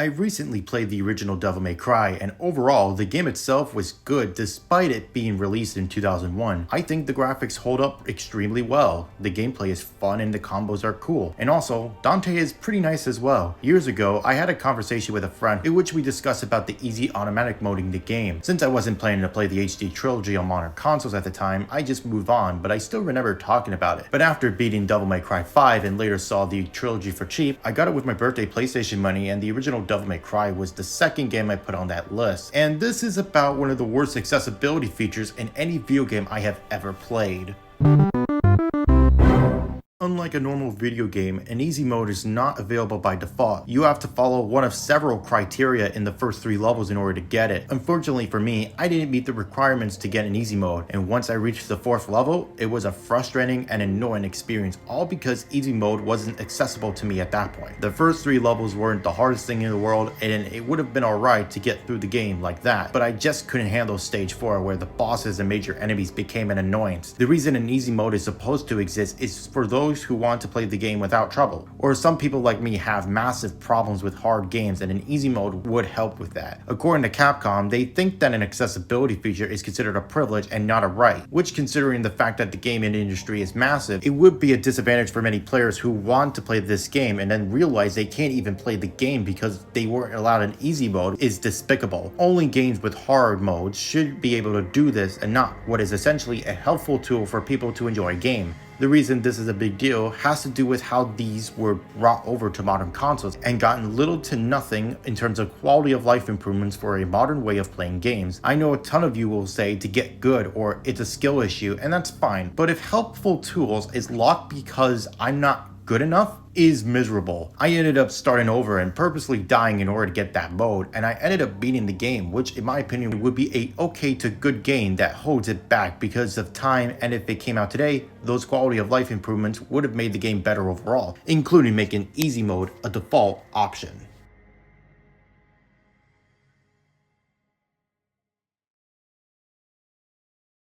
I recently played the original Devil May Cry, and overall, the game itself was good despite it being released in 2001. I think the graphics hold up extremely well, the gameplay is fun and the combos are cool, and also, Dante is pretty nice as well. Years ago, I had a conversation with a friend in which we discussed about the easy automatic moding the game. Since I wasn't planning to play the HD trilogy on modern consoles at the time, I just moved on, but I still remember talking about it. But after beating Devil May Cry 5 and later saw the trilogy for cheap, I got it with my birthday PlayStation money, and the original Devil May Cry was the second game I put on that list. And this is about one of the worst accessibility features in any video game I have ever played. Unlike a normal video game, an easy mode is not available by default. You have to follow one of several criteria in the first 3 levels in order to get it. Unfortunately for me, I didn't meet the requirements to get an easy mode, and once I reached the 4th level, it was a frustrating and annoying experience, all because easy mode wasn't accessible to me at that point. The first 3 levels weren't the hardest thing in the world, and it would have been alright to get through the game like that, but I just couldn't handle stage 4 where the bosses and major enemies became an annoyance. The reason an easy mode is supposed to exist is for those who want to play the game without trouble, or some people like me have massive problems with hard games, and an easy mode would help with that. According to Capcom, they think that an accessibility feature is considered a privilege and not a right, which, considering the fact that the gaming industry is massive, it would be a disadvantage for many players who want to play this game and then realize they can't even play the game because they weren't allowed an easy mode is despicable. Only games with hard modes should be able to do this, and not what is essentially a helpful tool for people to enjoy a game. The reason this is a big deal has to do with how these were brought over to modern consoles and gotten little to nothing in terms of quality of life improvements for a modern way of playing games. I know a ton of you will say to get good or it's a skill issue, and that's fine, but if helpful tools is locked because I'm not good enough, is miserable. I ended up starting over and purposely dying in order to get that mode, and I ended up beating the game, which in my opinion would be a okay to good game that holds it back because of time, and if it came out today, those quality of life improvements would have made the game better overall, including making easy mode a default option.